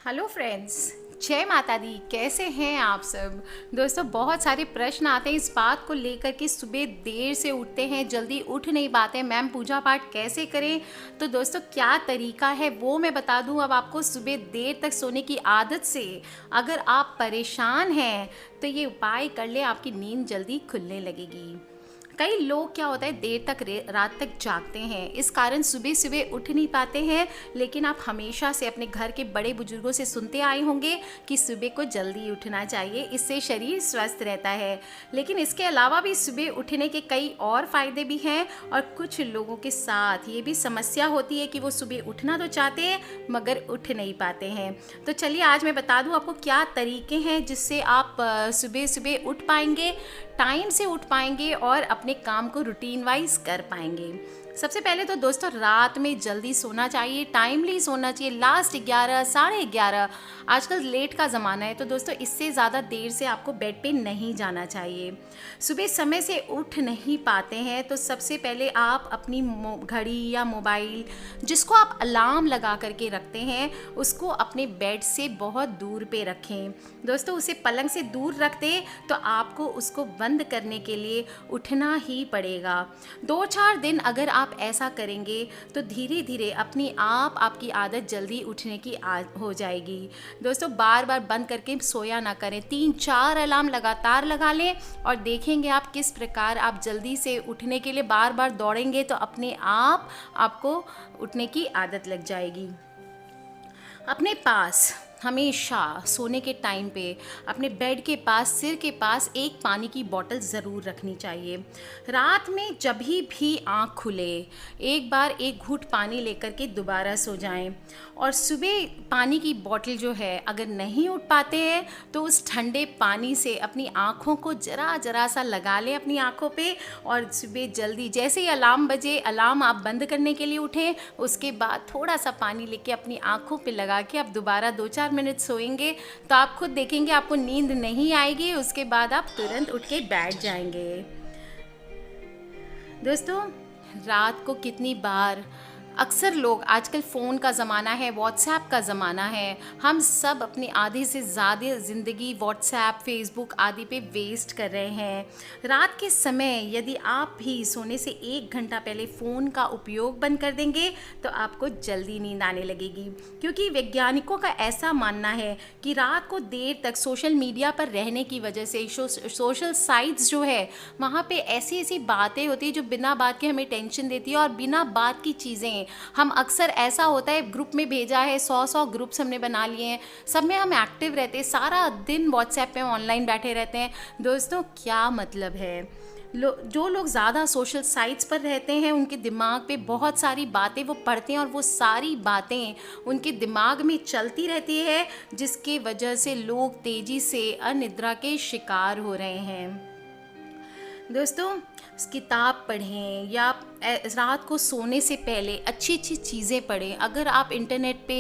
Hello friends, जय माता दी। कैसे हैं आप सब। दोस्तों, बहुत सारे प्रश्न आते हैं इस बात को लेकर कि सुबह देर से उठते हैं, जल्दी उठ नहीं पाते, मैम पूजा पाठ कैसे करें। तो दोस्तों, क्या तरीका है वो मैं बता दूं अब आपको। सुबह देर तक सोने की आदत से अगर आप परेशान हैं तो ये उपाय कर ले, आपकी नींद जल्दी खुलने लगेगी। कई लोग क्या होता है देर तक रात तक जागते हैं, इस कारण सुबह सुबह उठ नहीं पाते हैं। लेकिन आप हमेशा से अपने घर के बड़े बुजुर्गों से सुनते आए होंगे कि सुबह को जल्दी उठना चाहिए, इससे शरीर स्वस्थ रहता है। लेकिन इसके अलावा भी सुबह उठने के कई और फ़ायदे भी हैं। और कुछ लोगों के साथ ये भी समस्या होती है कि वो सुबह उठना तो चाहते हैं मगर उठ नहीं पाते हैं। तो चलिए आज मैं बता दूं आपको क्या तरीके हैं जिससे आप सुबह सुबह उठ पाएंगे, टाइम से उठ पाएंगे और अपने काम को रूटीन वाइज कर पाएंगे। सबसे पहले तो दोस्तों, रात में जल्दी सोना चाहिए, टाइमली सोना चाहिए। लास्ट 11, साढ़े 11, आजकल लेट का ज़माना है, तो दोस्तों इससे ज़्यादा देर से आपको बेड पे नहीं जाना चाहिए। सुबह समय से उठ नहीं पाते हैं तो सबसे पहले आप अपनी घड़ी या मोबाइल, जिसको आप अलार्म लगा करके रखते हैं, उसको अपने बेड से बहुत दूर पे रखें। दोस्तों, उसे पलंग से दूर रख दें तो आपको उसको बंद करने के लिए उठना ही पड़ेगा। 2-4 दिन अगर आप ऐसा करेंगे तो धीरे धीरे अपनी आप आपकी आदत जल्दी उठने की हो जाएगी। दोस्तों, बार बार बंद करके सोया ना करें, 3-4 अलार्म लगातार लगा लें और देखेंगे आप किस प्रकार आप जल्दी से उठने के लिए बार बार दौड़ेंगे तो अपने आप आपको उठने की आदत लग जाएगी। अपने पास हमेशा सोने के टाइम पे अपने बेड के पास, सिर के पास एक पानी की बोतल ज़रूर रखनी चाहिए। रात में जब भी आँख खुले एक बार एक घूंट पानी लेकर के दोबारा सो जाएं। और सुबह पानी की बोतल जो है अगर नहीं उठ पाते हैं तो उस ठंडे पानी से अपनी आँखों को जरा सा लगा लें अपनी आँखों पे। और सुबह जल्दी जैसे ही अलार्म बजे, अलार्म आप बंद करने के लिए उठें, उसके बाद थोड़ा सा पानी लेके अपनी आँखों पे लगा के आप दोबारा 2-4 मिनट सोएंगे तो आप खुद देखेंगे आपको नींद नहीं आएगी। उसके बाद आप तुरंत उठ के बैठ जाएंगे। दोस्तों, रात को कितनी बार अक्सर लोग, आजकल फ़ोन का ज़माना है, व्हाट्सएप का ज़माना है, हम सब अपनी आधी से ज़्यादा ज़िंदगी व्हाट्सएप, फेसबुक आदि पे वेस्ट कर रहे हैं। रात के समय यदि आप भी सोने से 1 घंटा पहले फ़ोन का उपयोग बंद कर देंगे तो आपको जल्दी नींद आने लगेगी। क्योंकि वैज्ञानिकों का ऐसा मानना है कि रात को देर तक सोशल मीडिया पर रहने की वजह से, सोशल साइट्स जो है वहाँ पे ऐसी ऐसी बातें होती है जो बिना बात के हमें टेंशन देती है। और बिना बात की चीज़ें हम अक्सर, ऐसा होता है ग्रुप में भेजा है, 100 ग्रुप्स हमने बना लिए हैं, सब में हम एक्टिव रहते हैं, सारा दिन व्हाट्सएप पे ऑनलाइन बैठे रहते हैं। दोस्तों, क्या मतलब है। जो लोग ज़्यादा सोशल साइट्स पर रहते हैं उनके दिमाग पे बहुत सारी बातें वो पढ़ते हैं और वो सारी बातें उनके दिमाग में चलती रहती है, जिसके वजह से लोग तेज़ी से अनिद्रा के शिकार हो रहे हैं। दोस्तों, किताब पढ़ें या रात को सोने से पहले अच्छी अच्छी चीज़ें पढ़ें। अगर आप इंटरनेट पे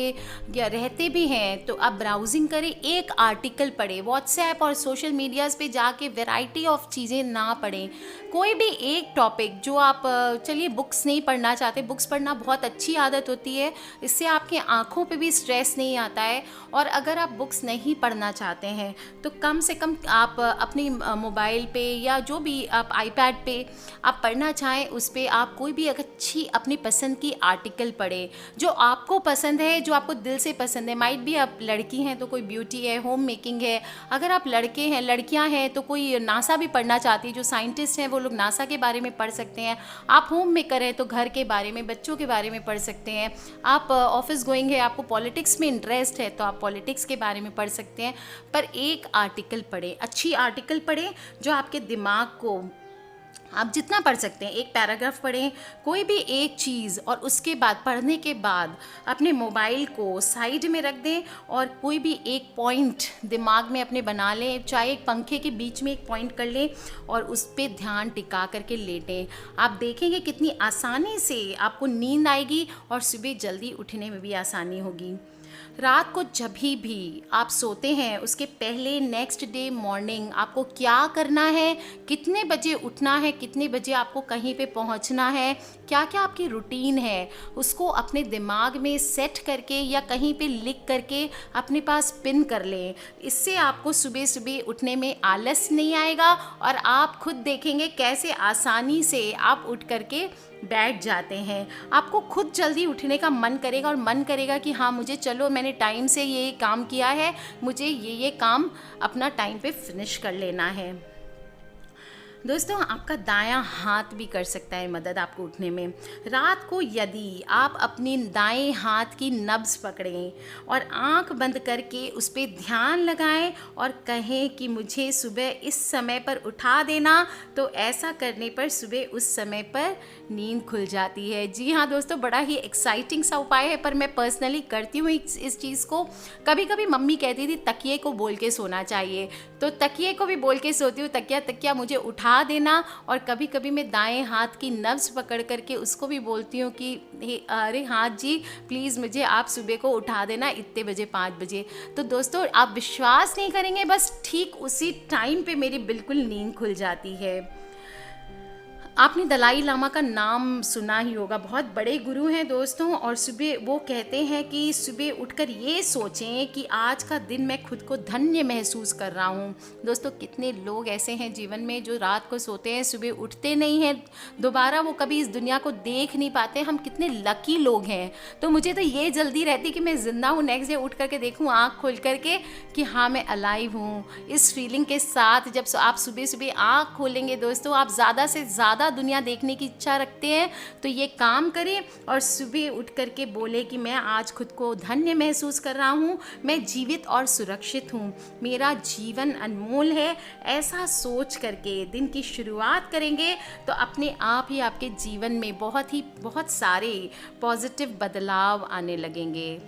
या रहते भी हैं तो आप ब्राउजिंग करें, एक आर्टिकल पढ़ें। व्हाट्सएप और सोशल मीडियाज़ पे जाके वैरायटी ऑफ चीज़ें ना पढ़ें। कोई भी एक टॉपिक जो आप, चलिए बुक्स नहीं पढ़ना चाहते, बुक्स पढ़ना बहुत अच्छी आदत होती है, इससे आपके आँखों पे भी स्ट्रेस नहीं आता है। और अगर आप बुक्स नहीं पढ़ना चाहते हैं तो कम से कम आप अपनी मोबाइल पे या जो भी आप आईपैड पे आप पढ़ना चाहें उस पर आप कोई भी अच्छी अपनी पसंद की आर्टिकल पढ़ें जो आपको पसंद है, जो आपको दिल से पसंद है। माइट भी आप लड़की हैं तो कोई ब्यूटी है, होम मेकिंग है। अगर आप लड़के हैं, लड़कियां हैं तो कोई नासा भी पढ़ना चाहती है, जो साइंटिस्ट हैं वो लोग नासा के बारे में पढ़ सकते हैं। आप होम मेकर हैं तो घर के बारे में, बच्चों के बारे में पढ़ सकते हैं। आप ऑफिस गोइंग है, आपको पॉलिटिक्स में इंटरेस्ट है तो आप पॉलिटिक्स के बारे में पढ़ सकते हैं। पर एक आर्टिकल पढ़ें, अच्छी आर्टिकल पढ़ें जो आपके दिमाग को, आप जितना पढ़ सकते हैं, एक पैराग्राफ पढ़ें, कोई भी एक चीज़, और उसके बाद पढ़ने के बाद अपने मोबाइल को साइड में रख दें और कोई भी एक पॉइंट दिमाग में अपने बना लें, चाहे एक पंखे के बीच में एक पॉइंट कर लें और उस पर ध्यान टिका करके लेटें। आप देखेंगे कितनी आसानी से आपको नींद आएगी और सुबह जल्दी उठने में भी आसानी होगी। रात को जभी भी आप सोते हैं उसके पहले नेक्स्ट डे मॉर्निंग आपको क्या करना है, कितने बजे उठना है, कितने बजे आपको कहीं पे पहुंचना है, क्या क्या आपकी रूटीन है, उसको अपने दिमाग में सेट करके या कहीं पे लिख करके अपने पास पिन कर लें। इससे आपको सुबह सुबह उठने में आलस नहीं आएगा और आप खुद देखेंगे कैसे आसानी से आप उठ करके बैठ जाते हैं। आपको खुद जल्दी उठने का मन करेगा और मन करेगा कि हाँ मुझे, चलो मैंने टाइम से ये काम किया है, मुझे ये काम अपना टाइम पे फिनिश कर लेना है। दोस्तों, आपका दायां हाथ भी कर सकता है मदद आपको उठने में। रात को यदि आप अपनी दाएं हाथ की नब्ज़ पकड़ें और आंख बंद करके उस पर ध्यान लगाएं और कहें कि मुझे सुबह इस समय पर उठा देना, तो ऐसा करने पर सुबह उस समय पर नींद खुल जाती है। जी हाँ दोस्तों, बड़ा ही एक्साइटिंग सा उपाय है, पर मैं पर्सनली करती हूँ इस चीज़ को। कभी कभी मम्मी कहती थी तकिए को बोल के सोना चाहिए, तो तकिए को भी बोल के सोती हूँ, तकिया तकिया मुझे उठा देना। और कभी कभी मैं दाएं हाथ की नब्ज़ पकड़ करके उसको भी बोलती हूँ कि अरे हाथ जी प्लीज़ मुझे आप सुबह को उठा देना इतने बजे, 5 बजे। तो दोस्तों, आप विश्वास नहीं करेंगे, बस ठीक उसी टाइम पे मेरी बिल्कुल नींद खुल जाती है। आपने दलाई लामा का नाम सुना ही होगा, बहुत बड़े गुरु हैं दोस्तों। और सुबह वो कहते हैं कि सुबह उठकर ये सोचें कि आज का दिन मैं खुद को धन्य महसूस कर रहा हूँ। दोस्तों, कितने लोग ऐसे हैं जीवन में जो रात को सोते हैं, सुबह उठते नहीं हैं, दोबारा वो कभी इस दुनिया को देख नहीं पाते। हम कितने लकी लोग हैं। तो मुझे तो ये जल्दी रहती कि मैं ज़िंदा हूँ, नेक्स्ट डे उठ करके देखूँ आँख खोल करके कि हाँ मैं अलाइव हूँ। इस फीलिंग के साथ जब आप सुबह सुबह आँख खोलेंगे दोस्तों, आप ज़्यादा से ज़्यादा दुनिया देखने की इच्छा रखते हैं, तो ये काम करें और सुबह उठ करके बोले कि मैं आज खुद को धन्य महसूस कर रहा हूँ, मैं जीवित और सुरक्षित हूँ, मेरा जीवन अनमोल है। ऐसा सोच करके दिन की शुरुआत करेंगे तो अपने आप ही आपके जीवन में बहुत सारे पॉजिटिव बदलाव आने लगेंगे।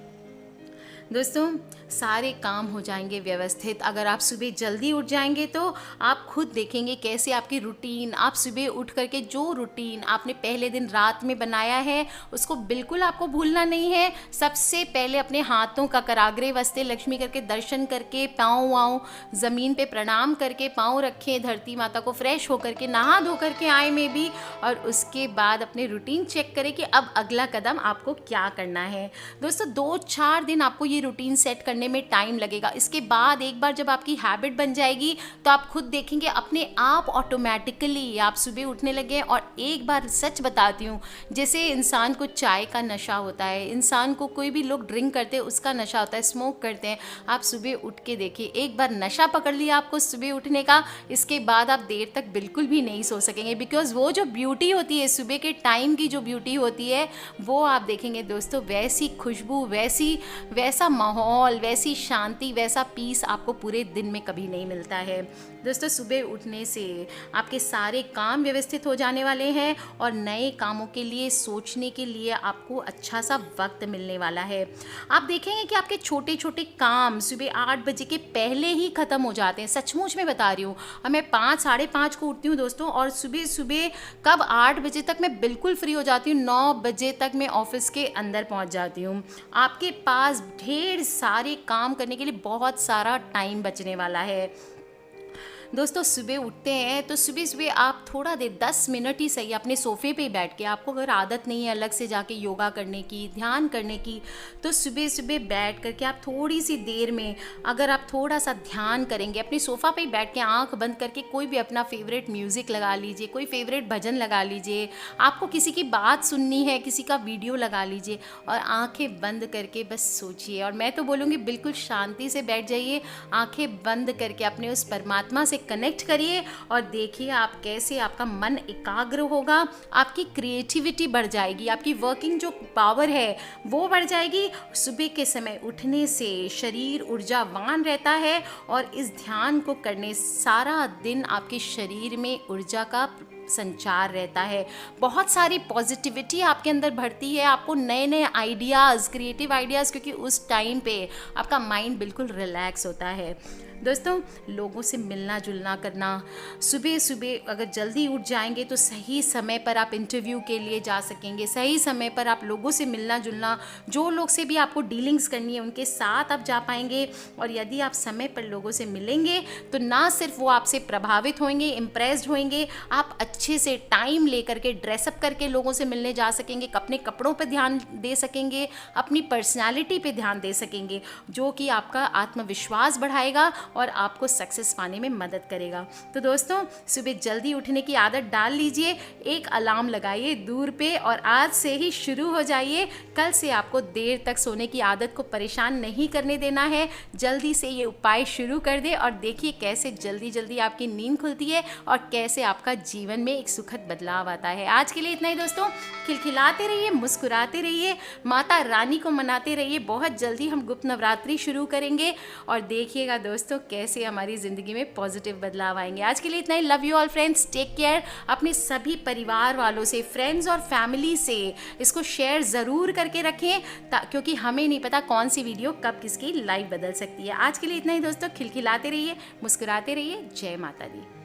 दोस्तों, सारे काम हो जाएंगे व्यवस्थित अगर आप सुबह जल्दी उठ जाएंगे। तो आप खुद देखेंगे कैसे आपकी रूटीन, आप सुबह उठ करके जो रूटीन आपने पहले दिन रात में बनाया है उसको बिल्कुल आपको भूलना नहीं है। सबसे पहले अपने हाथों का कराग्रे वस्ते लक्ष्मी करके दर्शन करके, पाँव वाँव ज़मीन पे प्रणाम करके पाँव रखें, धरती माता को फ्रेश होकर के नहा धो करके आए में भी। और उसके बाद अपने रूटीन चेक करें कि अब अगला कदम आपको क्या करना है। दोस्तों, 2-4 दिन आपको ये रूटीन सेट करने में टाइम लगेगा। इसके बाद एक बार जब आपकी हैबिट बन जाएगी तो आप खुद देखेंगे अपने आप ऑटोमेटिकली आप सुबह उठने लगे। और एक बार सच बताती हूँ, जैसे इंसान को चाय का नशा होता है, इंसान को कोई भी लोग ड्रिंक करते हैं उसका नशा होता है, स्मोक करते हैं, आप सुबह उठ के देखिए, एक बार नशा पकड़ लिया आपको सुबह उठने का, इसके बाद आप देर तक बिल्कुल भी नहीं सो सकेंगे। बिकॉज वो जो ब्यूटी होती है सुबह के टाइम की, जो ब्यूटी होती है वो आप देखेंगे दोस्तों, वैसी खुशबू, वैसा माहौल, वैसी शांति, वैसा पीस आपको पूरे दिन में कभी नहीं मिलता है। दोस्तों, सुबह उठने से आपके सारे काम व्यवस्थित हो जाने वाले हैं और नए कामों के लिए सोचने के लिए आपको अच्छा सा वक्त मिलने वाला है। आप देखेंगे कि आपके छोटे छोटे काम सुबह 8 बजे के पहले ही ख़त्म हो जाते हैं। सचमुच में बता रही हूँ, और मैं 5-5:30 को उठती हूँ दोस्तों, और सुबह सुबह कब 8 बजे तक मैं बिल्कुल फ्री हो जाती हूँ, 9 बजे तक मैं ऑफिस के अंदर पहुँच जाती हूँ। आपके पास ढेर सारे काम करने के लिए बहुत सारा टाइम बचने वाला है। दोस्तों, सुबह उठते हैं तो सुबह सुबह आप थोड़ा देर 10 मिनट ही सही अपने सोफ़े पे बैठ के, आपको अगर आदत नहीं है अलग से जाके योगा करने की, ध्यान करने की, तो सुबह सुबह बैठ करके आप थोड़ी सी देर में अगर आप थोड़ा सा ध्यान करेंगे, अपने सोफ़ा पे बैठ के आंख बंद करके कोई भी अपना फेवरेट म्यूज़िक लगा लीजिए, कोई फेवरेट भजन लगा लीजिए, आपको किसी की बात सुननी है, किसी का वीडियो लगा लीजिए और आंखें बंद करके बस सोचिए। और मैं तो बोलूँगी बिल्कुल शांति से बैठ जाइए, आंखें बंद करके अपने उस परमात्मा से कनेक्ट करिए और देखिए आप कैसे आपका मन एकाग्र होगा, आपकी क्रिएटिविटी बढ़ जाएगी, आपकी वर्किंग जो पावर है वो बढ़ जाएगी। सुबह के समय उठने से शरीर ऊर्जावान रहता है और इस ध्यान को करने सारा दिन आपके शरीर में ऊर्जा का संचार रहता है, बहुत सारी पॉजिटिविटी आपके अंदर बढ़ती है, आपको नए नए आइडियाज़, क्रिएटिव आइडियाज़, क्योंकि उस टाइम पे आपका माइंड बिल्कुल रिलैक्स होता है। दोस्तों, लोगों से मिलना जुलना करना, सुबह सुबह अगर जल्दी उठ जाएंगे तो सही समय पर आप इंटरव्यू के लिए जा सकेंगे, सही समय पर आप लोगों से मिलना जुलना, जो लोग से भी आपको डीलिंग्स करनी है उनके साथ आप जा पाएंगे। और यदि आप समय पर लोगों से मिलेंगे तो ना सिर्फ वो आपसे प्रभावित होंगे, इम्प्रेस्ड होंगे, आप अच्छे से टाइम लेकर के ड्रेसअप करके लोगों से मिलने जा सकेंगे, अपने कपड़ों पर ध्यान दे सकेंगे, अपनी पर्सनैलिटी पे ध्यान दे सकेंगे, जो कि आपका आत्मविश्वास बढ़ाएगा और आपको सक्सेस पाने में मदद करेगा। तो दोस्तों, सुबह जल्दी उठने की आदत डाल लीजिए, एक अलार्म लगाइए दूर पे और आज से ही शुरू हो जाइए। कल से आपको देर तक सोने की आदत को परेशान नहीं करने देना है। जल्दी से ये उपाय शुरू कर दे और देखिए कैसे जल्दी जल्दी आपकी नींद खुलती है और कैसे आपका जीवन में एक सुखद बदलाव आता है। आज के लिए इतना ही दोस्तों। खिलखिलाते रहिए, मुस्कुराते रहिए, माता रानी को मनाते रहिए। बहुत जल्दी हम गुप्त नवरात्रि शुरू करेंगे और देखिएगा दोस्तों कैसे हमारी ज़िंदगी में पॉजिटिव बदलाव आएंगे। आज के लिए इतना ही। Love you all friends, take care. अपने सभी परिवार वालों से, फ्रेंड्स और फैमिली से इसको शेयर ज़रूर करके रखें, क्योंकि हमें नहीं पता कौन सी वीडियो कब किसकी लाइफ बदल सकती है। आज के लिए इतना ही दोस्तों। खिलखिलाते रहिए, मुस्कुराते रहिए। जय माता दी।